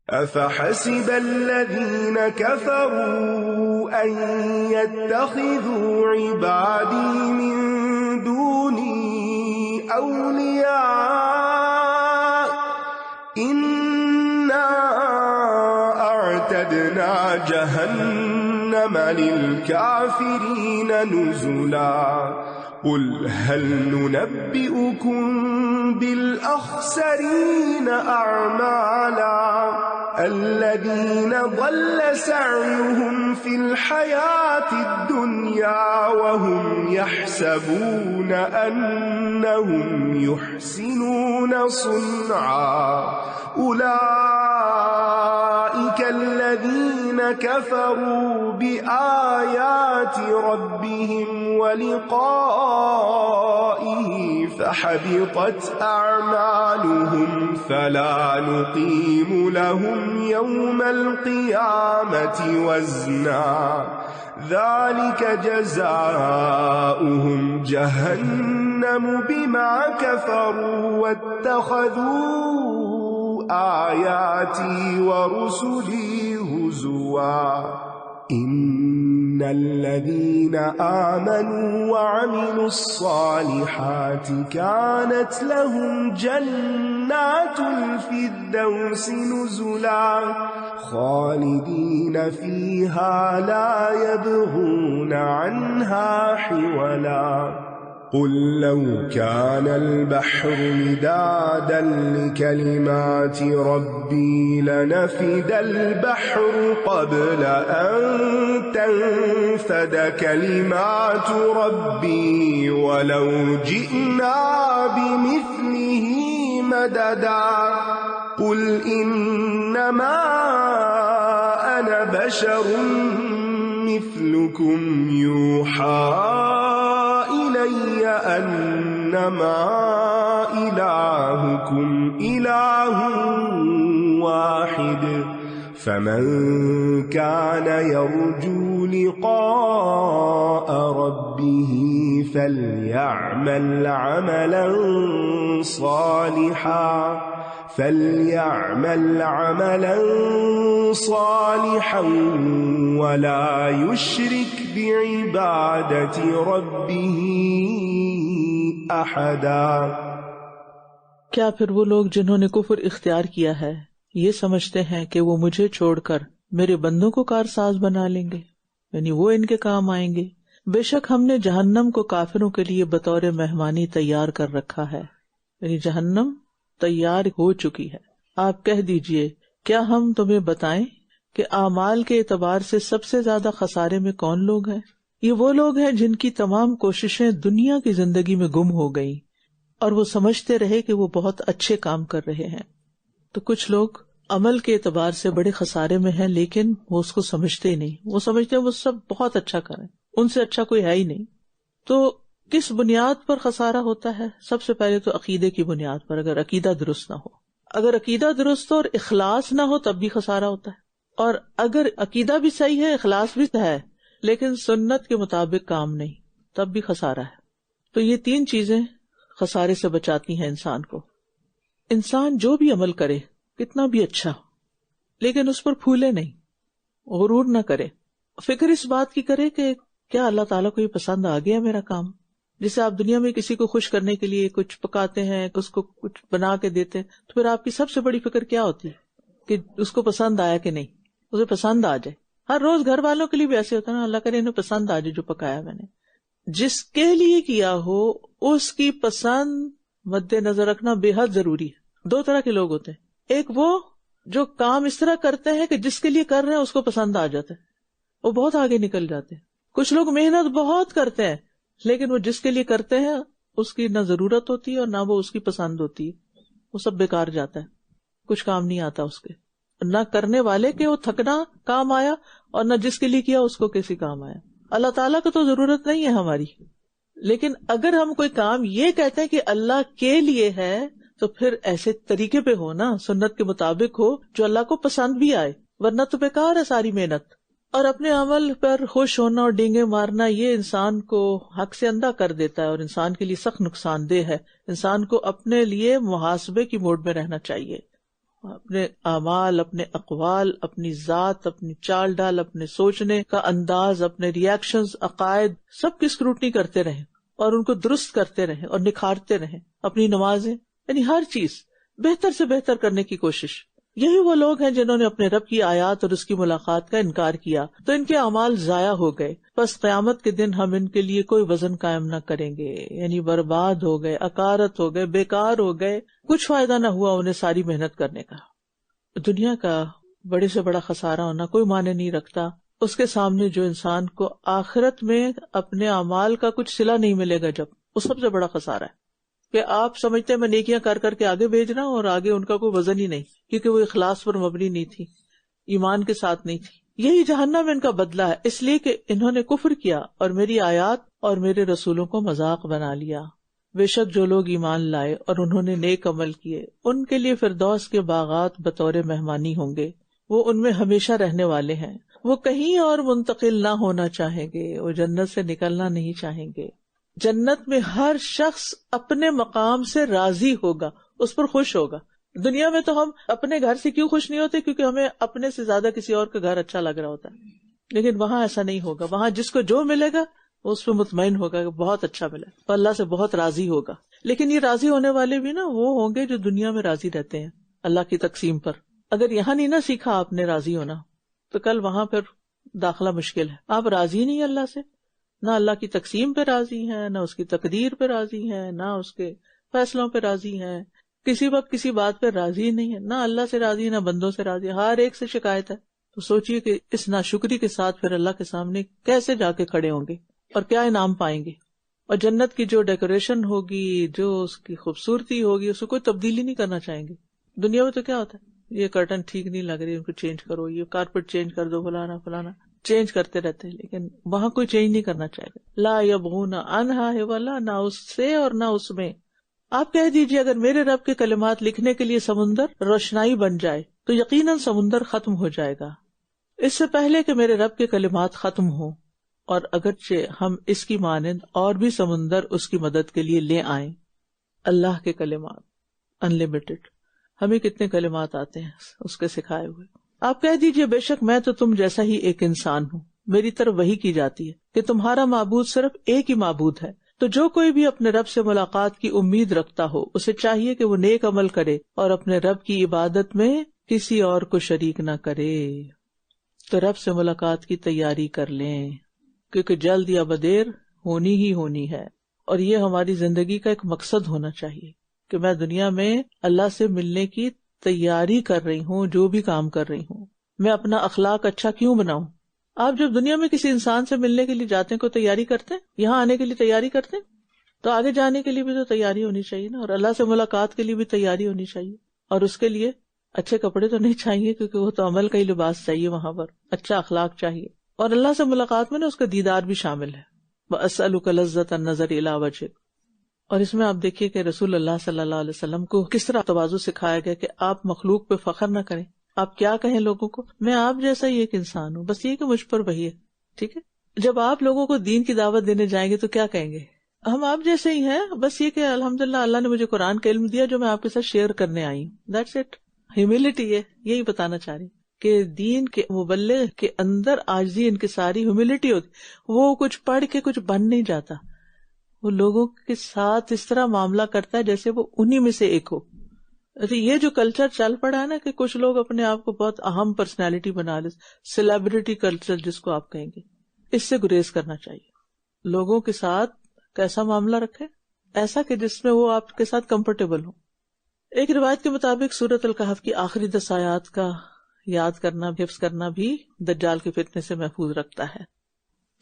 أفحسب الذين كفروا أن يتخذوا عبادي من دوني أولياء إنا أعتدنا جهنم للكافرين نزلا قل هل ننبئكم بالأخسرين أعمالا الذين ضل سعيهم في الحياة الدنيا وهم يحسبون أنهم يحسنون صنعا أولئك الذين كفروا بآيات ربهم ولقائه فحبطت أعمالهم فلا نقيم لهم يوم القيامة وزنا ذلك جزاؤهم جهنم بما كفروا واتخذوا آياتي ورسلي هزوا إن الذين آمنوا وعملوا الصالحات كانت لهم جنات الفردوس نزلا خالدين فيها لا يبغون عنها حولا قل لو كان البحر مدادا لكلمات ربي لنفد البحر قبل أن تنفد كلمات ربي ولو جئنا بمثله مددا قل إنما أنا بشر مثلكم يوحى إلي أنما إلهكم إله واحد فمن كان يرجو لقاء ربه فليعمل عملا صالحا ولا يشرك بعبادة ربه أحدا۔ کیا پھر وہ لوگ جنہوں نے کفر اختیار کیا ہے یہ سمجھتے ہیں کہ وہ مجھے چھوڑ کر میرے بندوں کو کارساز بنا لیں گے، یعنی وہ ان کے کام آئیں گے؟ بے شک ہم نے جہنم کو کافروں کے لیے بطور مہمانی تیار کر رکھا ہے، یعنی جہنم تیار ہو چکی ہے۔ آپ کہہ دیجئے کیا ہم تمہیں بتائیں کہ اعمال کے اعتبار سے سب سے زیادہ خسارے میں کون لوگ ہیں؟ یہ وہ لوگ ہیں جن کی تمام کوششیں دنیا کی زندگی میں گم ہو گئیں اور وہ سمجھتے رہے کہ وہ بہت اچھے کام کر رہے ہیں۔ تو کچھ لوگ عمل کے اعتبار سے بڑے خسارے میں ہیں لیکن وہ اس کو سمجھتے ہی نہیں، وہ سمجھتے ہیں وہ سب بہت اچھا کریں، ان سے اچھا کوئی ہے ہی نہیں۔ تو کس بنیاد پر خسارہ ہوتا ہے؟ سب سے پہلے تو عقیدے کی بنیاد پر، اگر عقیدہ درست نہ ہو، اگر عقیدہ درست ہو اور اخلاص نہ ہو تب بھی خسارہ ہوتا ہے، اور اگر عقیدہ بھی صحیح ہے، اخلاص بھی ہے لیکن سنت کے مطابق کام نہیں، تب بھی خسارہ ہے۔ تو یہ تین چیزیں خسارے سے بچاتی ہیں انسان کو۔ انسان جو بھی عمل کرے کتنا بھی اچھا لیکن اس پر پھولے نہیں، غرور نہ کرے، فکر اس بات کی کرے کہ کیا اللہ تعالیٰ کو یہ پسند آ گیا میرا کام۔ جسے آپ دنیا میں کسی کو خوش کرنے کے لیے کچھ پکاتے ہیں، اس کو کچھ بنا کے دیتے ہیں، تو پھر آپ کی سب سے بڑی فکر کیا ہوتی ہے کہ اس کو پسند آیا کہ نہیں، اسے پسند آ جائے۔ ہر روز گھر والوں کے لیے بھی ایسے ہوتا ہے نا، اللہ کرے انہیں پسند آ جائے جو پکایا میں نے۔ جس کے لیے کیا ہو اس کی پسند مد نظر رکھنا بے حد ضروری ہے۔ دو طرح کے لوگ ہوتے ہیں، ایک وہ جو کام اس طرح کرتے ہیں کہ جس کے لیے کر رہے ہیں اس کو پسند آ جاتا ہے، وہ بہت آگے نکل جاتے ہیں۔ کچھ لوگ محنت بہت کرتے ہیں لیکن وہ جس کے لیے کرتے ہیں اس کی نہ ضرورت ہوتی ہے اور نہ وہ اس کی پسند ہوتی ہے، وہ سب بیکار جاتا ہے، کچھ کام نہیں آتا اس کے، نہ کرنے والے کے وہ تھکنا کام آیا اور نہ جس کے لیے کیا اس کو کسی کام آیا۔ اللہ تعالیٰ کو تو ضرورت نہیں ہے ہماری، لیکن اگر ہم کوئی کام یہ کہتے ہیں کہ اللہ کے لیے ہے تو پھر ایسے طریقے پہ ہو نا، سنت کے مطابق ہو جو اللہ کو پسند بھی آئے، ورنہ تو بیکار ہے ساری محنت۔ اور اپنے عمل پر خوش ہونا اور ڈینگے مارنا یہ انسان کو حق سے اندھا کر دیتا ہے اور انسان کے لیے سخت نقصان دہ ہے۔ انسان کو اپنے لیے محاسبے کی موڈ میں رہنا چاہیے۔ اپنے اعمال، اپنے اقوال، اپنی ذات، اپنی چال ڈال، اپنے سوچنے کا انداز، اپنے ریئیکشنز، عقائد، سب کی اسکروٹنی کرتے رہیں اور ان کو درست کرتے رہیں اور نکھارتے رہیں. اپنی نمازیں، یعنی ہر چیز بہتر سے بہتر کرنے کی کوشش. یہی وہ لوگ ہیں جنہوں نے اپنے رب کی آیات اور اس کی ملاقات کا انکار کیا تو ان کے اعمال ضائع ہو گئے. بس قیامت کے دن ہم ان کے لیے کوئی وزن قائم نہ کریں گے، یعنی برباد ہو گئے، اکارت ہو گئے، بیکار ہو گئے، کچھ فائدہ نہ ہوا انہیں ساری محنت کرنے کا. دنیا کا بڑے سے بڑا خسارہ ہونا کوئی معنی نہیں رکھتا اس کے سامنے جو انسان کو آخرت میں اپنے اعمال کا کچھ صلہ نہیں ملے گا. جب وہ سب سے بڑا خسارہ ہے کہ آپ سمجھتے ہیں میں نیکیاں کر کر کے آگے بھیج رہا ہوں اور آگے ان کا کوئی وزن ہی نہیں، کیونکہ وہ اخلاص پر مبنی نہیں تھی، ایمان کے ساتھ نہیں تھی. یہی جہنم میں ان کا بدلہ ہے، اس لیے کہ انہوں نے کفر کیا اور میری آیات اور میرے رسولوں کو مذاق بنا لیا. بے شک جو لوگ ایمان لائے اور انہوں نے نیک عمل کیے ان کے لیے فردوس کے باغات بطور مہمانی ہوں گے، وہ ان میں ہمیشہ رہنے والے ہیں، وہ کہیں اور منتقل نہ ہونا چاہیں گے، وہ جنت سے نکلنا نہیں چاہیں گے. جنت میں ہر شخص اپنے مقام سے راضی ہوگا، اس پر خوش ہوگا. دنیا میں تو ہم اپنے گھر سے کیوں خوش نہیں ہوتے؟ کیونکہ ہمیں اپنے سے زیادہ کسی اور کا گھر اچھا لگ رہا ہوتا ہے. لیکن وہاں ایسا نہیں ہوگا، وہاں جس کو جو ملے گا وہ اس پہ مطمئن ہوگا کہ بہت اچھا ملا، تو اللہ سے بہت راضی ہوگا. لیکن یہ راضی ہونے والے بھی نا وہ ہوں گے جو دنیا میں راضی رہتے ہیں اللہ کی تقسیم پر. اگر یہاں نہیں نہ سیکھا آپ نے راضی ہونا تو کل وہاں پھر داخلہ مشکل ہے. آپ راضی نہیں اللہ سے، نہ اللہ کی تقسیم پہ راضی ہیں، نہ اس کی تقدیر پہ راضی ہیں، نہ اس کے فیصلوں پہ راضی ہیں، کسی وقت کسی بات پہ راضی نہیں ہے، نہ اللہ سے راضی نہ بندوں سے راضی، ہر ایک سے شکایت ہے. تو سوچئے کہ اس ناشکری کے ساتھ پھر اللہ کے سامنے کیسے جا کے کھڑے ہوں گے اور کیا انعام پائیں گے. اور جنت کی جو ڈیکوریشن ہوگی، جو اس کی خوبصورتی ہوگی، اس کو کوئی تبدیلی نہیں کرنا چاہیں گے. دنیا میں تو کیا ہوتا ہے، یہ کرٹن ٹھیک نہیں لگ رہی، ان کو چینج کرو، یہ کارپیٹ چینج کر دو، فلانا فلانا چینج کرتے رہتے ہیں. لیکن وہاں کوئی چینج نہیں کرنا چاہے گا. لا یبغون عنہا حولا، نہ اس سے اور نہ اس میں. آپ کہہ دیجئے اگر میرے رب کے کلمات لکھنے کے لیے سمندر روشنائی بن جائے تو یقیناً سمندر ختم ہو جائے گا اس سے پہلے کہ میرے رب کے کلمات ختم ہوں. اور اگرچہ ہم اس کی مانند اور بھی سمندر اس کی مدد کے لیے لے آئیں. اللہ کے کلمات انلمیٹڈ، ہمیں کتنے کلمات آتے ہیں اس کے سکھائے ہوئے. آپ کہہ دیجئے بے شک میں تو تم جیسا ہی ایک انسان ہوں، میری طرف وحی کی جاتی ہے کہ تمہارا معبود صرف ایک ہی معبود ہے. تو جو کوئی بھی اپنے رب سے ملاقات کی امید رکھتا ہو اسے چاہیے کہ وہ نیک عمل کرے اور اپنے رب کی عبادت میں کسی اور کو شریک نہ کرے. تو رب سے ملاقات کی تیاری کر لیں کیونکہ جلد یا بدیر ہونی ہی ہونی ہے. اور یہ ہماری زندگی کا ایک مقصد ہونا چاہیے کہ میں دنیا میں اللہ سے ملنے کی تیاری کر رہی ہوں، جو بھی کام کر رہی ہوں میں اپنا اخلاق اچھا کیوں بناؤں. آپ جب دنیا میں کسی انسان سے ملنے کے لیے جاتے ہیں کوئی تیاری کرتے ہیں، یہاں آنے کے لیے تیاری کرتے ہیں، تو آگے جانے کے لیے بھی تو تیاری ہونی چاہیے نا. اور اللہ سے ملاقات کے لیے بھی تیاری ہونی چاہیے. اور اس کے لیے اچھے کپڑے تو نہیں چاہیے کیونکہ وہ تو عمل کا ہی لباس چاہیے، وہاں پر اچھا اخلاق چاہیے. اور اللہ سے ملاقات میں نا اس کا دیدار بھی شامل ہے. وَأَسْأَلُكَ لَذَّةَ النَّظَرِ إِلَىٰ وَجْهِكَ. اور اس میں آپ دیکھیے کہ رسول اللہ صلی اللہ علیہ وسلم کو کس طرح تواضع سکھایا گیا کہ آپ مخلوق پہ فخر نہ کریں. آپ کیا کہیں لوگوں کو، میں آپ جیسا ہی ایک انسان ہوں، بس یہ کہ مجھ پر وحی ہے. ٹھیک ہے، جب آپ لوگوں کو دین کی دعوت دینے جائیں گے تو کیا کہیں گے، ہم آپ جیسے ہی ہیں، بس یہ کہ الحمدللہ اللہ نے مجھے قرآن کا علم دیا جو میں آپ کے ساتھ شیئر کرنے آئی ہوں. That's it. ہیوملٹی ہے، یہی بتانا چاہ رہی کہ دین کے مبلغ کے اندر عاجزی انکساری ہیوملٹی ہوتی. وہ کچھ پڑھ کے کچھ بن نہیں جاتا، وہ لوگوں کے ساتھ اس طرح معاملہ کرتا ہے جیسے وہ انہی میں سے ایک ہو. یہ جو کلچر چل پڑا ہے نا کہ کچھ لوگ اپنے آپ کو بہت اہم پرسنالٹی بنا لے، سیلیبریٹی کلچر جس کو آپ کہیں گے، اس سے گریز کرنا چاہیے. لوگوں کے ساتھ کیسا معاملہ رکھے، ایسا کہ جس میں وہ آپ کے ساتھ کمفرٹیبل ہو. ایک روایت کے مطابق سورۃ الکہف کی آخری 10 آیات کا یاد کرنا، حفظ کرنا بھی دجال کے فتنے سے محفوظ رکھتا ہے.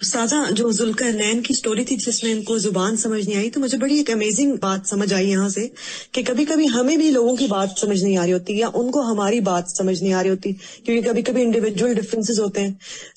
استاذہ، جو ذوالقرنین کی سٹوری تھی جس میں ان کو زبان سمجھ نہیں آئی، تو مجھے بڑی ایک امیزنگ بات سمجھ آئی یہاں سے کہ کبھی کبھی ہمیں بھی لوگوں کی بات سمجھ نہیں آ رہی ہوتی یا ان کو ہماری بات سمجھ نہیں آ رہی ہوتی، کیونکہ کبھی کبھی انڈیویجول ڈفرینسز ہوتے ہیں.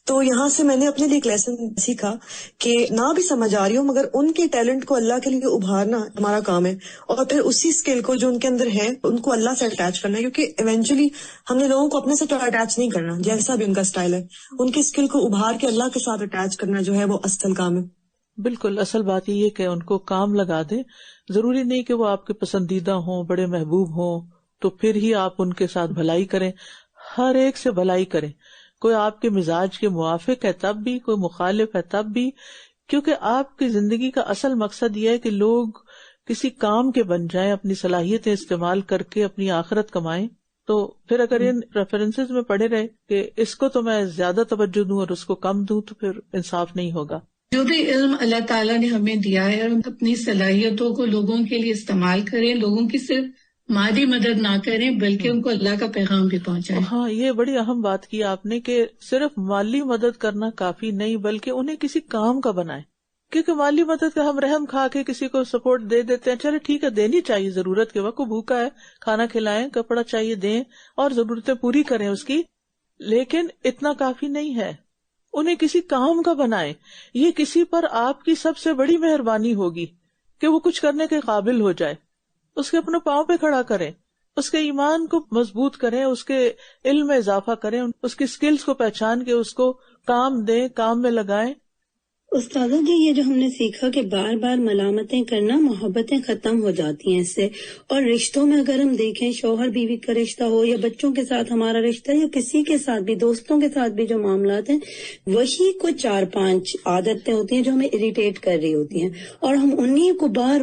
تو یہاں سے میں نے اپنے لیے ایک لیسن سیکھا کہ نہ بھی سمجھ آ رہی ہو مگر ان کے ٹیلنٹ کو اللہ کے لیے ابھارنا ہمارا کام ہے، اور پھر اسی اسکل کو جو ان کے اندر ہے ان کو اللہ سے اٹیچ کرنا ہے، کیونکہ ایونچولی ہم نے لوگوں کو اپنے سے اٹیچ نہیں کرنا جیسا بھی ان کا اسٹائل ہے، ان کے اسکل کو ابھار کے اللہ کے ساتھ اٹیچ کرنا جو ہے وہ اصل کام ہے. بالکل، اصل بات یہ کہ ان کو کام لگا دیں. ضروری نہیں کہ وہ آپ کے پسندیدہ ہوں، بڑے محبوب ہوں، تو پھر ہی آپ ان کے ساتھ بھلائی کریں، ہر ایک سے بھلائی کریں. کوئی آپ کے مزاج کے موافق ہے تب بھی، کوئی مخالف ہے تب بھی، کیونکہ آپ کی زندگی کا اصل مقصد یہ ہے کہ لوگ کسی کام کے بن جائیں، اپنی صلاحیتیں استعمال کر کے اپنی آخرت کمائیں. تو پھر اگر ان ریفرنسز میں پڑے رہے کہ اس کو تو میں زیادہ توجہ دوں اور اس کو کم دوں، تو پھر انصاف نہیں ہوگا. جو بھی علم اللہ تعالیٰ نے ہمیں دیا ہے، ہم اپنی صلاحیتوں کو لوگوں کے لیے استعمال کریں، لوگوں کی صرف مادی مدد نہ کریں بلکہ ان کو اللہ کا پیغام بھی پہنچائیں. ہاں، یہ بڑی اہم بات کی آپ نے کہ صرف مالی مدد کرنا کافی نہیں بلکہ انہیں کسی کام کا بنائیں. کیونکہ مالی مدد کا ہم رحم کھا کے کسی کو سپورٹ دے دیتے ہیں، چلے ٹھیک ہے دینی چاہیے ضرورت کے وقت، وہ بھوکا ہے کھانا کھلائیں، کپڑا چاہیے دیں اور ضرورتیں پوری کریں اس کی، لیکن اتنا کافی نہیں ہے. انہیں کسی کام کا بنائیں. یہ کسی پر آپ کی سب سے بڑی مہربانی ہوگی کہ وہ کچھ کرنے کے قابل ہو جائے. اس کے اپنے پاؤں پہ کھڑا کریں، اس کے ایمان کو مضبوط کریں، اس کے علم میں اضافہ کریں، اس کی سکلز کو پہچان کے اس کو کام دیں، کام میں لگائیں. استاذہ جی، یہ جو ہم نے سیکھا کہ بار بار ملامتیں کرنا، محبتیں ختم ہو جاتی ہیں اس سے. اور رشتوں میں اگر ہم دیکھیں، شوہر بیوی کا رشتہ ہو یا بچوں کے ساتھ ہمارا رشتہ یا کسی کے ساتھ بھی، دوستوں کے ساتھ بھی جو معاملات ہیں، وہی کچھ 4-5 عادتیں ہوتی ہیں جو ہمیں اریٹیٹ کر رہی ہوتی ہیں اور ہم انہیں کو بار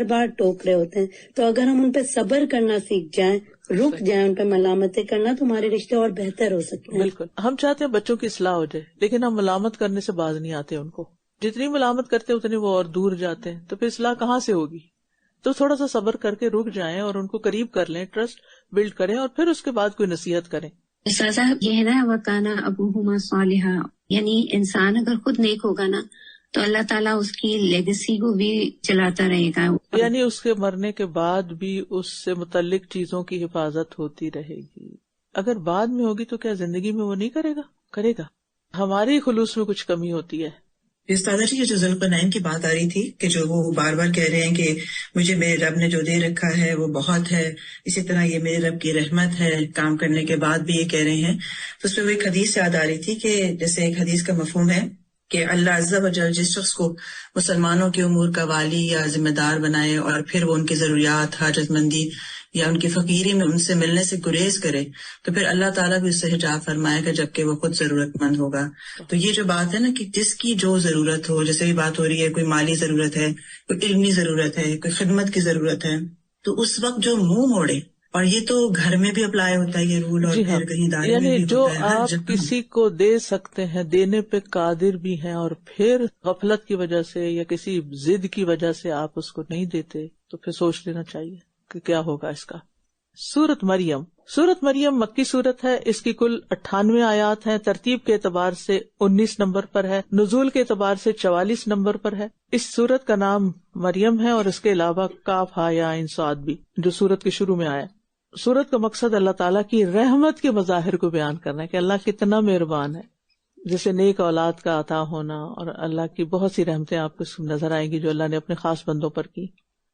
بار ٹوک رہے ہوتے ہیں. تو اگر ہم ان پہ صبر کرنا سیکھ جائیں، رک جائیں ان پہ ملامتیں کرنا، تو ہمارے رشتے اور بہتر ہو سکتے ہیں. بالکل. ہم چاہتے ہیں بچوں کی اصلاح ہو جائے، لیکن ہم ملامت کرنے سے باز نہیں آتے. ان کو جتنی ملامت کرتے اتنی وہ اور دور جاتے ہیں، تو پھر اصلاح کہاں سے ہوگی؟ تو تھوڑا سا صبر کر کے رک جائیں اور ان کو قریب کر لیں، ٹرسٹ بلڈ کریں اور پھر اس کے بعد کوئی نصیحت کریں. استاذہ یہ ہے نا، وَكَانَ أَبُوهُمَا صَالِحًا، یعنی انسان اگر خود نیک ہوگا نا تو اللہ تعالیٰ اس کی لیگیسی کو بھی چلاتا رہے گا. یعنی اس کے مرنے کے بعد بھی اس سے متعلق چیزوں کی حفاظت ہوتی رہے گی. اگر بعد میں ہوگی تو کیا زندگی میں وہ نہیں کرے گا؟ کرے گا. ہماری خلوص میں کچھ کمی ہوتی ہے. استاذہ جی، یہ جو ذوالقرنین کی بات آ رہی تھی کہ جو وہ بار بار کہہ رہے ہیں کہ مجھے میرے رب نے جو دے رکھا ہے وہ بہت ہے، اسی طرح یہ میرے رب کی رحمت ہے، کام کرنے کے بعد بھی یہ کہہ رہے ہیں، تو اس میں وہ ایک حدیث یاد آ رہی تھی کہ جیسے ایک حدیث کا مفہوم ہے کہ اللہ عز و جل جس شخص کو مسلمانوں کے امور کا والی یا ذمہ دار بنائے اور پھر وہ ان کی ضروریات، حاجت مندی یا ان کی فقیری میں ان سے ملنے سے گریز کرے، تو پھر اللہ تعالیٰ بھی اس سے حجاب فرمائے گا جبکہ وہ خود ضرورت مند ہوگا. تو یہ جو بات ہے نا کہ جس کی جو ضرورت ہو، جیسے بھی بات ہو رہی ہے، کوئی مالی ضرورت ہے، کوئی علمی ضرورت ہے، کوئی خدمت کی ضرورت ہے، تو اس وقت جو منہ موڑے، اور یہ تو گھر میں بھی اپلائی ہوتا ہے یہ رول، اور پھر کہیں دارے میں بھی یعنی جو ہوتا ہے. آپ کسی کو دے سکتے ہیں، دینے پہ قادر بھی ہیں، اور پھر غفلت کی وجہ سے یا کسی ضد کی وجہ سے آپ اس کو نہیں دیتے، تو پھر سوچ لینا چاہیے کہ کیا ہوگا اس کا. سورت مریم. سورت مریم مکی سورت ہے. اس کی کل 98 آیات ہیں. ترتیب کے اعتبار سے 19 نمبر پر ہے. نزول کے اعتبار سے 44 نمبر پر ہے. اس سورت کا نام مریم ہے اور اس کے علاوہ کاف ہا یا عین صاد بھی جو سورت کے شروع میں آیا. سورت کا مقصد اللہ تعالیٰ کی رحمت کے مظاہر کو بیان کرنا ہے کہ اللہ کتنا مہربان ہے، جیسے نیک اولاد کا عطا ہونا، اور اللہ کی بہت سی رحمتیں آپ کو نظر آئیں گی جو اللہ نے اپنے خاص بندوں پر کی.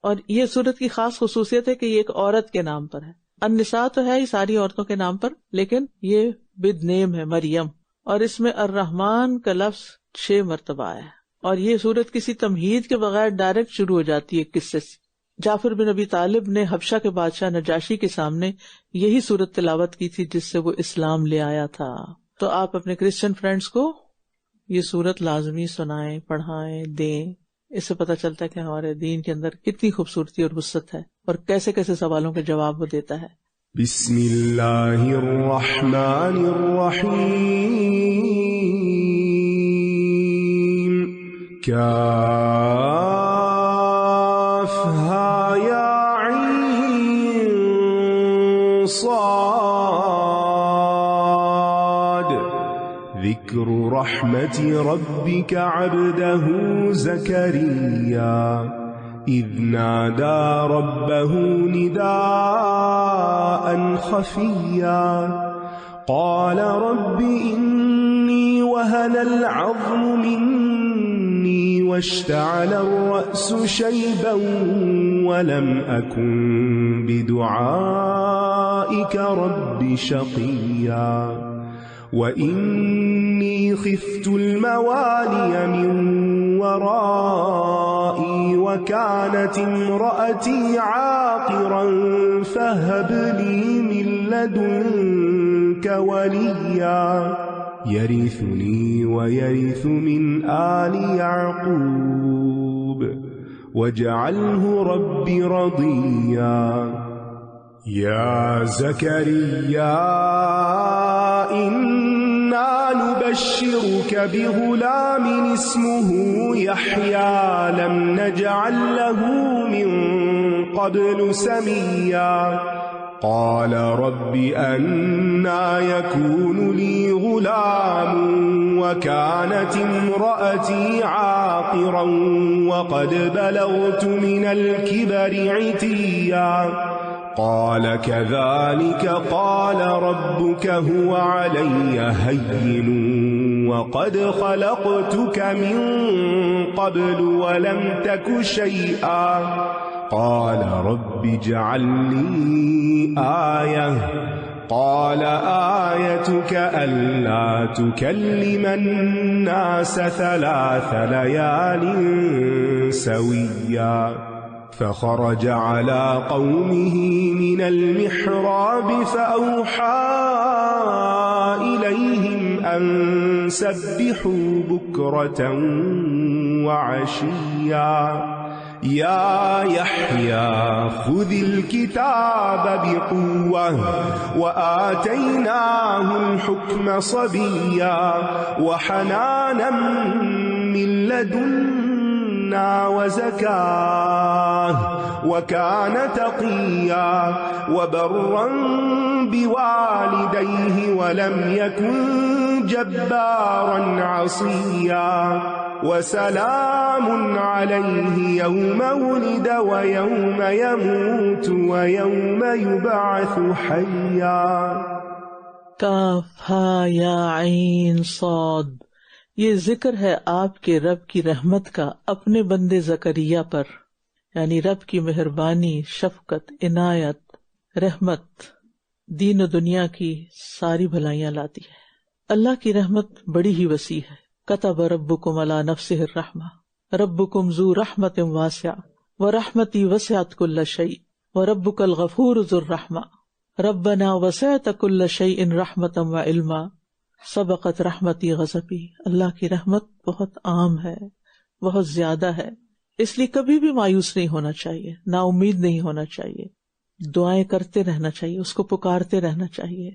اور یہ سورت کی خاص خصوصیت ہے کہ یہ ایک عورت کے نام پر ہے. النساء تو ہے ہی ساری عورتوں کے نام پر، لیکن یہ ود نیم ہے مریم، اور اس میں الرحمن کا لفظ 6 مرتبہ آیا ہے. اور یہ سورت کسی تمہید کے بغیر ڈائریکٹ شروع ہو جاتی ہے قصے سے. جعفر بن ابی طالب نے حبشہ کے بادشاہ نجاشی کے سامنے یہی سورت تلاوت کی تھی جس سے وہ اسلام لے آیا تھا. تو آپ اپنے کرسچن فرینڈز کو یہ سورت لازمی سنائیں، پڑھائیں، دیں. اس سے پتہ چلتا ہے کہ ہمارے دین کے اندر کتنی خوبصورتی اور وسعت ہے اور کیسے کیسے سوالوں کے جواب وہ دیتا ہے. بسم اللہ الرحمن الرحیم. کافہا یا عین صاد. ذکر رحمت ربک عبدہ زکریا اذ نادى ربه نداء خفيا قال رب إني وهن العظم مني واشتعل الرأس شيبا ولم أكن بدعائك رب شقيا وإني خفت الموالي من ورائي وكانت امرأتي عاقرا هب لي من لدنك وليا يرثني ويرث من آل يعقوب واجعله رب رضيا يا زكريا إنا نبشرك بغلام اسمه يحيى لم نجعل له من قبل سميا قال رب أنى يكون لي غلام وكانت امرأتي عاقرا وقد بلغت من الكبر عتيا قال كذلك قال ربك هو علي هين وقد خلقتك من قبل ولم تك شيئا قال رب اجعل لي آية قال آيتك ألا تكلم الناس 3 ليال سويا فخرج على قومه من المحراب فأوحى إليهم أن سبحوا بكرة وعشيا يا يحيى خذ الكتاب بقوة وآتيناه الحكم صبيا وحنانا من لدنا وزكاة وكان تقيا وبرا بوالديه ولم يكن جبارا عصيا وسلام عليه يوم ولد ويوم يموت ويوم يبعث حيا. کاف ہا یا عین صاد. یہ ذکر ہے آپ کے رب کی رحمت کا اپنے بندے زکریا پر، یعنی رب کی مہربانی، شفقت، عنایت، رحمت دین و دنیا کی ساری بھلائیاں لاتی ہے. اللہ کی رحمت بڑی ہی وسیع ہے. کتب ربکم علی نفسہ الرحمہ ربکم ذو رحمت واسعہ ورحمتی وسعت کل شیء وربک الغفور ذو الرحمہ ربنا وسعت کل شیء رحمتا وعلما سبقت رحمتی غضبی. اللہ کی رحمت بہت عام ہے، بہت زیادہ ہے، اس لیے کبھی بھی مایوس نہیں ہونا چاہیے، نا امید نہیں ہونا چاہیے، دعائیں کرتے رہنا چاہیے، اس کو پکارتے رہنا چاہیے.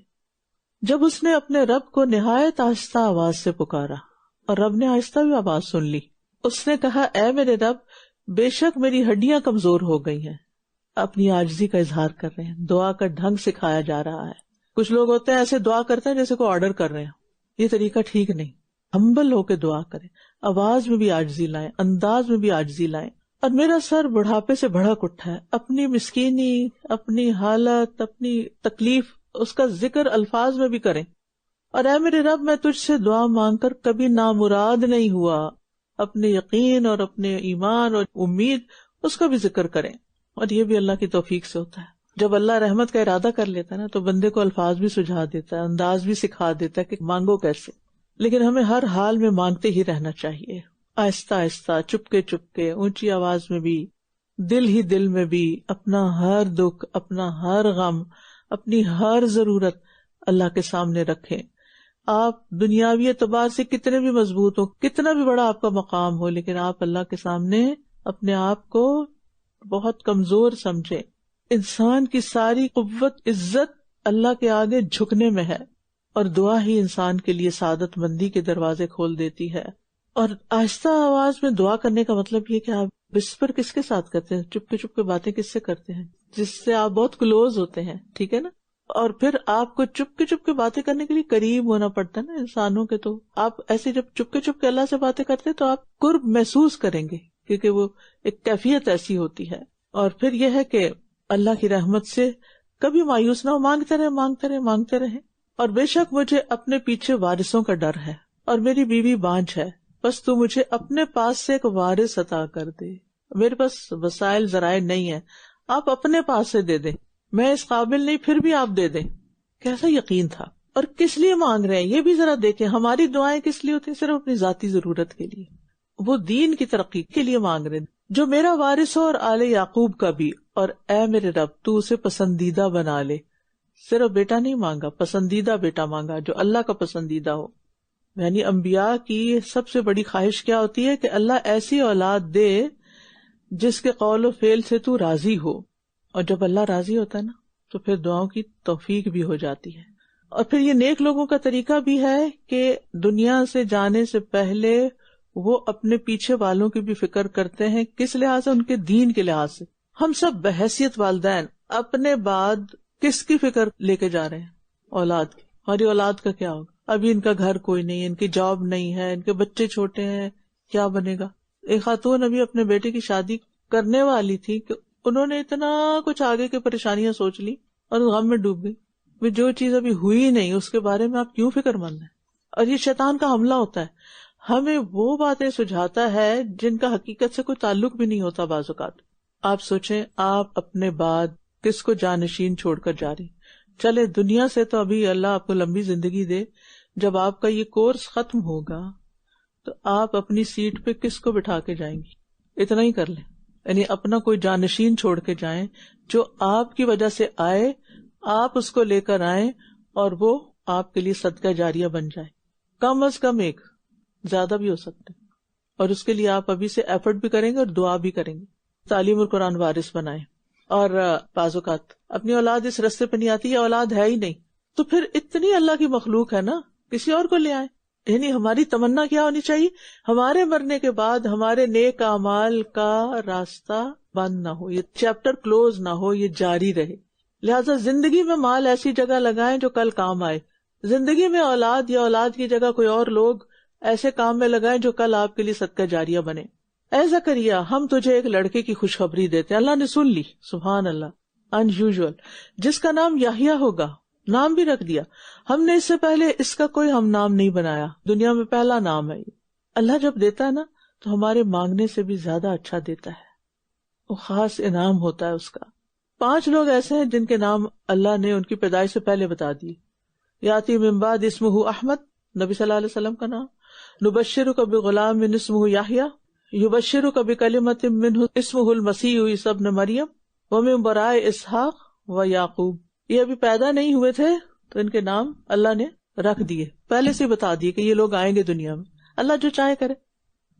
جب اس نے اپنے رب کو نہایت آہستہ آواز سے پکارا اور رب نے آہستہ بھی آواز سن لی، اس نے کہا اے میرے رب بے شک میری ہڈیاں کمزور ہو گئی ہیں. اپنی عاجزی کا اظہار کر رہے ہیں، دعا کا ڈھنگ سکھایا جا رہا ہے. کچھ لوگ ہوتے ہیں ایسے دعا کرتے ہیں جیسے کوئی آرڈر کر رہے ہیں، یہ طریقہ ٹھیک نہیں. ہمبل ہو کے دعا کریں، آواز میں بھی عاجزی لائیں، انداز میں بھی عاجزی لائیں. اور میرا سر بڑھاپے سے بھڑک اٹھا ہے، اپنی مسکینی، اپنی حالت، اپنی تکلیف اس کا ذکر الفاظ میں بھی کریں. اور اے میرے رب میں تجھ سے دعا مانگ کر کبھی نامراد نہیں ہوا. اپنے یقین اور اپنے ایمان اور امید اس کا بھی ذکر کریں. اور یہ بھی اللہ کی توفیق سے ہوتا ہے. جب اللہ رحمت کا ارادہ کر لیتا ہے نا تو بندے کو الفاظ بھی سجھا دیتا ہے، انداز بھی سکھا دیتا ہے کہ مانگو کیسے. لیکن ہمیں ہر حال میں مانگتے ہی رہنا چاہیے، آہستہ آہستہ، چپکے چپکے، اونچی آواز میں بھی، دل ہی دل میں بھی. اپنا ہر دکھ، اپنا ہر غم، اپنی ہر ضرورت اللہ کے سامنے رکھیں. آپ دنیاوی اعتبار سے کتنے بھی مضبوط ہو، کتنا بھی بڑا آپ کا مقام ہو، لیکن آپ اللہ کے سامنے اپنے آپ کو بہت کمزور سمجھیں. انسان کی ساری قوت، عزت اللہ کے آگے جھکنے میں ہے، اور دعا ہی انسان کے لیے سعادت مندی کے دروازے کھول دیتی ہے. اور آہستہ آواز میں دعا کرنے کا مطلب یہ کہ آپ وسپر کس کے ساتھ کرتے ہیں، چپکے چپکے باتیں کس سے کرتے ہیں، جس سے آپ بہت کلوز ہوتے ہیں، ٹھیک ہے نا. اور پھر آپ کو چپکے چپکے باتیں کرنے کے لیے قریب ہونا پڑتا ہے نا انسانوں کے. تو آپ ایسے جب چپکے چپکے اللہ سے باتیں کرتے ہیں تو آپ قرب محسوس کریں گے، کیونکہ وہ ایک کیفیت ایسی ہوتی ہے. اور پھر یہ ہے کہ اللہ کی رحمت سے کبھی مایوس نہ ہو، مانگتے رہے مانگتے رہے مانگتے رہے. اور بے شک مجھے اپنے پیچھے وارثوں کا ڈر ہے، اور میری بیوی بانجھ ہے، بس تو مجھے اپنے پاس سے ایک وارث عطا کر دے. میرے پاس وسائل ذرائع نہیں ہے، آپ اپنے پاس سے دے دیں. میں اس قابل نہیں، پھر بھی آپ دے دیں. کیسا یقین تھا. اور کس لیے مانگ رہے ہیں یہ بھی ذرا دیکھیں. ہماری دعائیں کس لیے ہوتی ہیں؟ صرف اپنی ذاتی ضرورت کے لیے. وہ دین کی ترقی کے لیے مانگ رہے ہیں، جو میرا وارث ہو اور آل یعقوب کا بھی، اور اے میرے رب تو اسے پسندیدہ بنا لے. صرف بیٹا نہیں مانگا، پسندیدہ بیٹا مانگا جو اللہ کا پسندیدہ ہو. یعنی انبیاء کی سب سے بڑی خواہش کیا ہوتی ہے کہ اللہ ایسی اولاد دے جس کے قول و فعل سے تو راضی ہو، اور جب اللہ راضی ہوتا ہے نا تو پھر دعاؤں کی توفیق بھی ہو جاتی ہے. اور پھر یہ نیک لوگوں کا طریقہ بھی ہے کہ دنیا سے جانے سے پہلے وہ اپنے پیچھے والوں کی بھی فکر کرتے ہیں. کس لحاظ سے؟ ان کے دین کے لحاظ سے. ہم سب بحیثیت والدین اپنے بعد کس کی فکر لے کے جا رہے ہیں؟ اولاد کی. ہماری اولاد کا کیا ہوگا؟ ابھی ان کا گھر کوئی نہیں، ان کی جاب نہیں ہے، ان کے بچے چھوٹے ہیں، کیا بنے گا؟ ایک خاتون ابھی اپنے بیٹے کی شادی کرنے والی تھی کہ انہوں نے اتنا کچھ آگے کی پریشانیاں سوچ لی اور غم میں ڈوب گئی. جو چیز ابھی ہوئی نہیں اس کے بارے میں آپ کیوں فکر مند ہیں؟ اور یہ شیطان کا حملہ ہوتا ہے، ہمیں وہ باتیں سجھاتا ہے جن کا حقیقت سے کوئی تعلق بھی نہیں ہوتا. بعض اوقات آپ سوچیں آپ اپنے بعد کس کو جانشین چھوڑ کر جا رہی. چلے دنیا سے تو ابھی اللہ آپ کو لمبی زندگی دے، جب آپ کا یہ کورس ختم ہوگا تو آپ اپنی سیٹ پہ کس کو بٹھا کے جائیں گی؟ اتنا ہی کر لیں، یعنی اپنا کوئی جانشین چھوڑ کے جائیں جو آپ کی وجہ سے آئے، آپ اس کو لے کر آئیں اور وہ آپ کے لیے صدقہ جاریہ بن جائے. کم از کم ایک، زیادہ بھی ہو سکتے، اور اس کے لیے آپ ابھی سے ایفرٹ بھی کریں گے اور دعا بھی کریں گے. تعلیم القرآن وارث بنائیں. اور بعض اوقات اپنی اولاد اس رستے پہ نہیں آتی، یہ اولاد ہے ہی نہیں، تو پھر اتنی اللہ کی مخلوق ہے نا، کسی اور کو لے آئیں. یعنی ہماری تمنا کیا ہونی چاہیے؟ ہمارے مرنے کے بعد ہمارے نیک اعمال کا راستہ بند نہ ہو، یہ چیپٹر کلوز نہ ہو، یہ جاری رہے. لہٰذا زندگی میں مال ایسی جگہ لگائیں جو کل کام آئے. زندگی میں اولاد یا اولاد کی جگہ کوئی اور لوگ ایسے کام میں لگائیں جو کل آپ کے لیے صدقہ جاریہ بنے. اے زکریا ہم تجھے ایک لڑکے کی خوشخبری دیتے. اللہ نے سن لی، سبحان اللہ، انیوژل، جس کا نام یحییٰ ہوگا. نام بھی رکھ دیا. ہم نے اس سے پہلے اس کا کوئی ہم نام نہیں بنایا، دنیا میں پہلا نام ہے یہ. اللہ جب دیتا ہے نا تو ہمارے مانگنے سے بھی زیادہ اچھا دیتا ہے، وہ خاص انعام ہوتا ہے اس کا. 5 لوگ ایسے ہیں جن کے نام اللہ نے ان کی پیدائش سے پہلے بتا دیے. یاتی من بعد اسمہ احمد، نبی صلی اللہ علیہ وسلم کا نام. نبشرک بغلام اسمہ یحییٰ، یبشرک بکلمۃ منہ اسمہ المسیح عیسی ابن مریم ومن برائے اسحاق و یعقوب. یہ ابھی پیدا نہیں ہوئے تھے تو ان کے نام اللہ نے رکھ دیے، پہلے سے بتا دیے کہ یہ لوگ آئیں گے دنیا میں، اللہ جو چاہے کرے.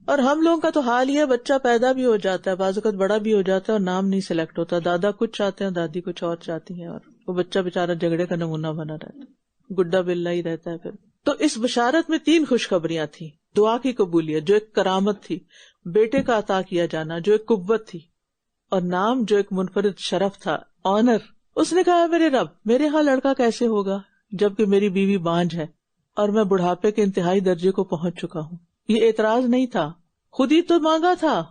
اور ہم لوگوں کا تو حال یہ ہے، بچہ پیدا بھی ہو جاتا ہے، بعض اوقات بڑا بھی ہو جاتا ہے اور نام نہیں سلیکٹ ہوتا. دادا کچھ چاہتے ہیں، دادی کچھ اور چاہتی ہیں، اور وہ بچہ بےچارا جھگڑے کا نمونہ بنا رہتا ہے، گڈا بلا ہی رہتا ہے پھر. تو اس بشارت میں 3 خوشخبریاں تھیں. دعا کی قبولیت جو ایک کرامت تھی، بیٹے کا عطا کیا جانا جو ایک قوت تھی، اور نام جو ایک منفرد شرف تھا، آنر. اس نے کہا میرے رب میرے ہاں لڑکا کیسے ہوگا جبکہ میری بیوی بانجھ ہے اور میں بڑھاپے کے انتہائی درجے کو پہنچ چکا ہوں. یہ اعتراض نہیں تھا، خود ہی تو مانگا تھا.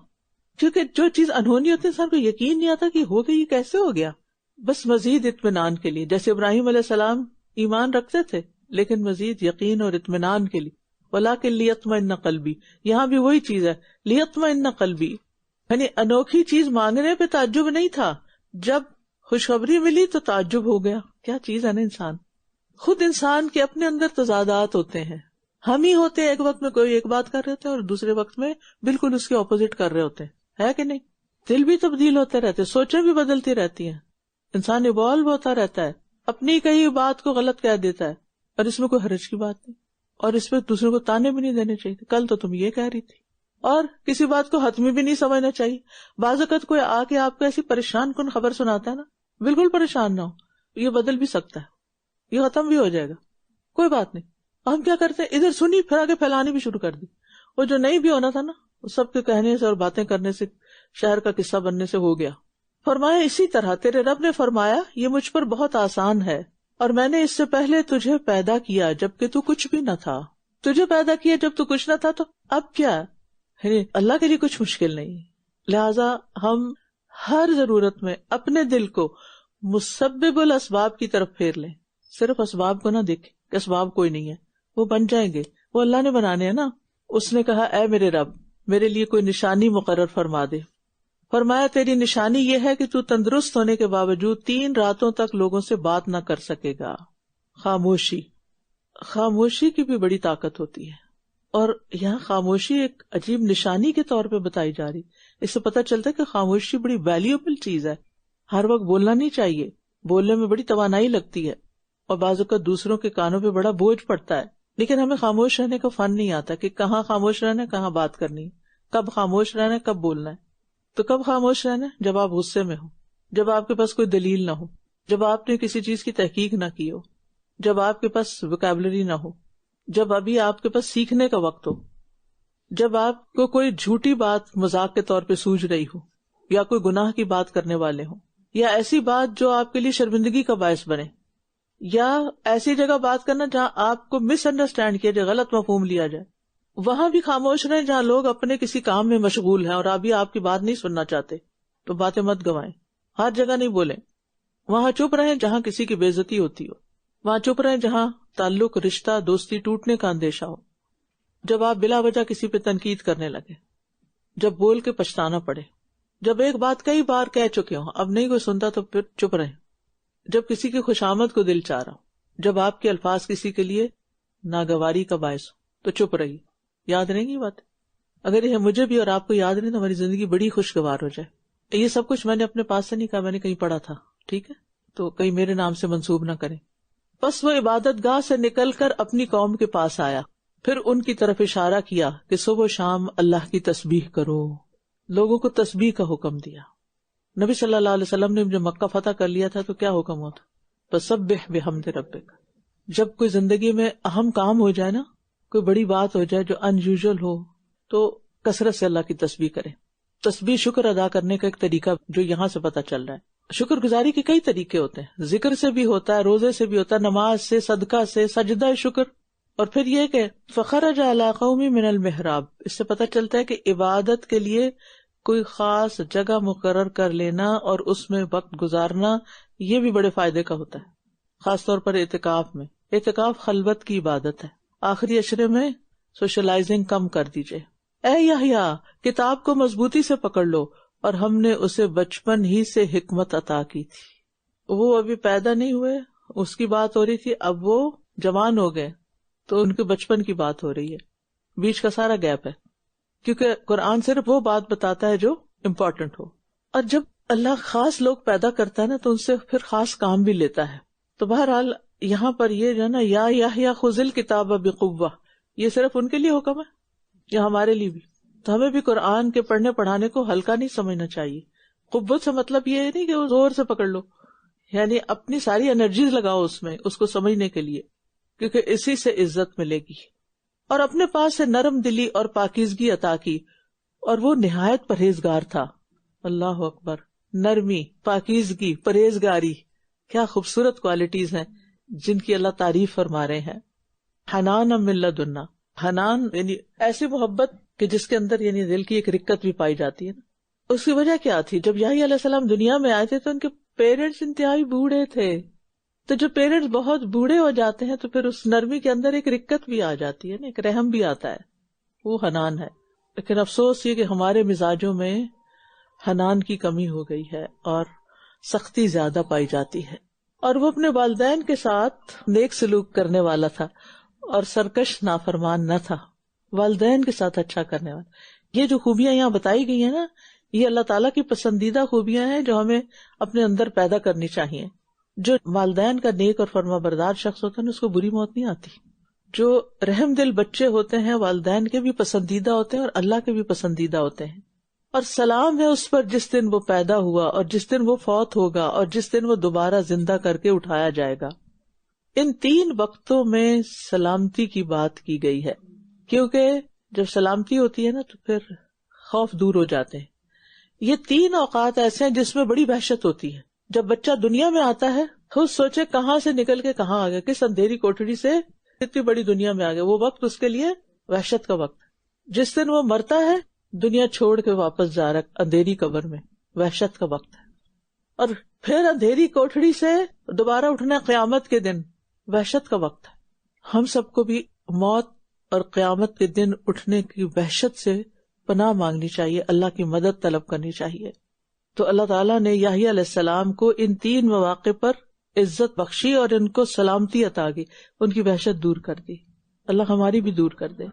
کیونکہ جو چیز انہونی ہوتی ہے انسان کو یقین نہیں آتا کہ ہو گئی، یہ کیسے ہو گیا. بس مزید اطمینان کے لیے، جیسے ابراہیم علیہ السلام ایمان رکھتے تھے لیکن مزید یقین اور اطمینان کے لیے. وَلَٰكِن لِيَطْمَئِنَّ قَلْبِي، یہاں بھی وہی چیز ہے، لِيَطْمَئِنَّ قَلْبِي. یعنی انوکھی چیز مانگنے پہ تعجب نہیں تھا، جب خوشخبری ملی تو تعجب ہو گیا. کیا چیز ہے نا انسان. خود انسان کے اپنے اندر تضادات ہوتے ہیں. ہم ہی ہوتے ہیں ایک وقت میں کوئی ایک بات کر رہے ہوتے ہیں اور دوسرے وقت میں بالکل اس کے اپوزٹ کر رہے ہوتے ہیں، ہے کہ نہیں؟ دل بھی تبدیل ہوتے رہتے، سوچیں بھی بدلتی رہتی ہیں. انسان ایوالو ہوتا رہتا ہے، اپنی کئی بات کو غلط کہہ دیتا ہے، اور اس میں کوئی حرج کی بات نہیں، اور اس پہ دوسروں کو تانے بھی نہیں دینے چاہیے. کل تو تم یہ کہہ رہی تھی. اور کسی بات کو حتمی بھی نہیں سمجھنا چاہیے. بعض اوقات کوئی آ کے آپ کو ایسی پریشان کن خبر سناتا ہے نا، بالکل پریشان نہ ہو، یہ بدل بھی سکتا ہے، یہ ختم بھی ہو جائے گا، کوئی بات نہیں. ہم کیا کرتے ہیں، ادھر سنی پھر آگے پھیلانی بھی شروع کر دی. وہ جو نہیں بھی ہونا تھا نا، وہ سب کے کہنے سے اور باتیں کرنے سے شہر کا قصہ بننے سے ہو گیا. فرمایا اسی طرح تیرے رب نے فرمایا یہ مجھ پر بہت آسان ہے، اور میں نے اس سے پہلے تجھے پیدا کیا جبکہ تو کچھ بھی نہ تھا. تجھے پیدا کیا جب تو کچھ نہ تھا، تو اب کیا ہے؟ اللہ کے لیے کچھ مشکل نہیں. لہذا ہم ہر ضرورت میں اپنے دل کو مسبب الاسباب کی طرف پھیر لیں. صرف اسباب کو نہ دیکھیں کہ اسباب کوئی نہیں ہے، وہ بن جائیں گے، وہ اللہ نے بنانے ہیں نا. اس نے کہا اے میرے رب میرے لیے کوئی نشانی مقرر فرما دے. فرمایا تیری نشانی یہ ہے کہ تو تندرست ہونے کے باوجود 3 راتوں تک لوگوں سے بات نہ کر سکے گا. خاموشی کی بھی بڑی طاقت ہوتی ہے، اور یہاں خاموشی ایک عجیب نشانی کے طور پہ بتائی جا رہی اس سے پتہ چلتا ہے کہ خاموشی بڑی ویلیوبل چیز ہے. ہر وقت بولنا نہیں چاہیے، بولنے میں بڑی توانائی لگتی ہے اور بعض اوقات دوسروں کے کانوں پہ بڑا بوجھ پڑتا ہے. لیکن ہمیں خاموش رہنے کا فن نہیں آتا کہ کہاں خاموش رہنا ہے، کہاں بات کرنی ہے، کب خاموش رہنا ہے، کب بولنا ہے. تو کب خاموش رہنا ہے؟ جب آپ غصے میں ہو، جب آپ کے پاس کوئی دلیل نہ ہو، جب آپ نے کسی چیز کی تحقیق نہ کی ہو، جب آپ کے پاس ووکیبلری نہ ہو، جب ابھی آپ کے پاس سیکھنے کا وقت ہو، جب آپ کو کوئی جھوٹی بات مذاق کے طور پہ سوجھ رہی ہو، یا کوئی گناہ کی بات کرنے والے ہوں، یا ایسی بات جو آپ کے لیے شرمندگی کا باعث بنے، یا ایسی جگہ بات کرنا جہاں آپ کو مس انڈرسٹینڈ کیا جائے، غلط مفہوم لیا جائے، وہاں بھی خاموش رہیں. جہاں لوگ اپنے کسی کام میں مشغول ہیں اور ابھی آپ کی بات نہیں سننا چاہتے تو باتیں مت گوائیں. ہر جگہ نہیں بولیں. وہاں چپ رہیں جہاں کسی کی بے عزتی ہوتی ہو. وہاں چپ رہیں جہاں تعلق، رشتہ، دوستی ٹوٹنے کا اندیشہ ہو. جب آپ بلا وجہ کسی پہ تنقید کرنے لگے، جب بول کے پچھتانا پڑے، جب ایک بات کئی بار کہہ چکے ہوں، اب نہیں کوئی سنتا تو پھر چپ رہیں. جب کسی کی خوشامد کو دل چاہ رہا ہو، جب آپ کے الفاظ کسی کے لیے ناگواری کا باعث ہو تو چپ رہی. یاد رہیں گی بات؟ اگر یہ مجھے بھی اور آپ کو یاد نہیں تو ہماری زندگی بڑی خوشگوار ہو جائے. یہ سب کچھ میں نے اپنے پاس سے نہیں کہا، میں نے کہیں پڑھا تھا، ٹھیک ہے؟ تو کہیں میرے نام سے منسوب نہ کریں. بس وہ عبادت گاہ سے نکل کر اپنی قوم کے پاس آیا، پھر ان کی طرف اشارہ کیا کہ صبح و شام اللہ کی تسبیح کرو. لوگوں کو تسبیح کا حکم دیا. نبی صلی اللہ علیہ وسلم نے جب مکہ فتح کر لیا تھا تو کیا حکم ہوتا؟ فسبح بحمد ربک. جب کوئی زندگی میں اہم کام ہو جائے نا، کوئی بڑی بات ہو جائے جو ان یوزول ہو، تو کثرت سے اللہ کی تسبیح کریں. تسبیح شکر ادا کرنے کا ایک طریقہ جو یہاں سے پتہ چل رہا ہے. شکر گزاری کے کئی طریقے ہوتے ہیں، ذکر سے بھی ہوتا ہے، روزے سے بھی ہوتا ہے، نماز سے، صدقہ سے، سجدہ شکر. اور پھر یہ کہ فخرج علی قوم من المحراب، اس سے پتہ چلتا ہے کہ عبادت کے لیے کوئی خاص جگہ مقرر کر لینا اور اس میں وقت گزارنا یہ بھی بڑے فائدے کا ہوتا ہے، خاص طور پر اعتکاف میں. اعتکاف خلوت کی عبادت ہے. آخری عشرے میں سوشلائزنگ کم کر دیجئے. اے یحییٰ، کتاب کو مضبوطی سے پکڑ لو، اور ہم نے اسے بچپن ہی سے حکمت عطا کی تھی. وہ ابھی پیدا نہیں ہوئے، اس کی بات ہو رہی تھی، اب وہ جوان ہو گئے تو ان کے بچپن کی بات ہو رہی ہے. بیچ کا سارا گیپ ہے، کیونکہ قرآن صرف وہ بات بتاتا ہے جو امپورٹنٹ ہو. اور جب اللہ خاص لوگ پیدا کرتا ہے نا تو ان سے پھر خاص کام بھی لیتا ہے. تو بہرحال یہاں پر یہ جو ہے نا، یا یحییٰ خذ الکتاب بقوہ، یہ صرف ان کے لیے حکم ہے یا ہمارے لیے بھی؟ تو ہمیں بھی قرآن کے پڑھنے پڑھانے کو ہلکا نہیں سمجھنا چاہیے. قوت سے مطلب یہ نہیں کہ وہ زور سے پکڑ لو، یعنی اپنی ساری انرجیز لگاؤ اس میں، اس کو سمجھنے کے لیے، کیونکہ اسی سے عزت ملے گی. اور اپنے پاس سے نرم دلی اور پاکیزگی عطا کی، اور وہ نہایت پرہیزگار تھا. اللہ اکبر! نرمی، پاکیزگی، پرہیزگاری، کیا خوبصورت کوالٹیز ہیں جن کی اللہ تعریف فرما رہے ہیں. حنان من لدنا، حنان یعنی ایسی محبت کہ جس کے اندر یعنی دل کی ایک رقت بھی پائی جاتی ہے نا. اس کی وجہ کیا تھی؟ جب یحییٰ علیہ السلام دنیا میں آئے تھے تو ان کے پیرنٹس انتہائی بوڑھے تھے. تو جب پیرنٹس بہت بوڑھے ہو جاتے ہیں تو پھر اس نرمی کے اندر ایک رقت بھی آ جاتی ہے نا، ایک رحم بھی آتا ہے، وہ حنان ہے. لیکن افسوس یہ کہ ہمارے مزاجوں میں حنان کی کمی ہو گئی ہے اور سختی زیادہ پائی جاتی ہے. اور وہ اپنے والدین کے ساتھ نیک سلوک کرنے والا تھا اور سرکش نافرمان نہ تھا، والدین کے ساتھ اچھا کرنے والا. یہ جو خوبیاں یہاں بتائی گئی ہیں نا، یہ اللہ تعالیٰ کی پسندیدہ خوبیاں ہیں جو ہمیں اپنے اندر پیدا کرنی چاہیے. جو والدین کا نیک اور فرما بردار شخص ہوتا ہے اس کو بری موت نہیں آتی. جو رحم دل بچے ہوتے ہیں والدین کے بھی پسندیدہ ہوتے ہیں اور اللہ کے بھی پسندیدہ ہوتے ہیں. اور سلام ہے اس پر جس دن وہ پیدا ہوا اور جس دن وہ فوت ہوگا اور جس دن وہ دوبارہ زندہ کر کے اٹھایا جائے گا. ان 3 وقتوں میں سلامتی کی بات کی گئی ہے، کیونکہ جب سلامتی ہوتی ہے نا تو پھر خوف دور ہو جاتے ہیں. یہ 3 اوقات ایسے ہیں جس میں بڑی وحشت ہوتی ہے. جب بچہ دنیا میں آتا ہے خود سوچے کہاں سے نکل کے کہاں آ گیا، کس اندھیری کوٹڑی سے اتنی بڑی دنیا میں آ گیا. وہ وقت اس کے لیے وحشت کا وقت. جس دن وہ مرتا ہے دنیا چھوڑ کے واپس جا رہا اندھیری قبر میں، وحشت کا وقت ہے. اور پھر اندھیری کوٹڑی سے دوبارہ اٹھنا قیامت کے دن، وحشت کا وقت ہے. ہم سب کو بھی موت اور قیامت کے دن اٹھنے کی وحشت سے پناہ مانگنی چاہیے، اللہ کی مدد طلب کرنی چاہیے. تو اللہ تعالیٰ نے یحییٰ علیہ السلام کو ان 3 مواقع پر عزت بخشی اور ان کو سلامتی عطا کی، ان کی وحشت دور کر دی. اللہ ہماری بھی دور کر دے.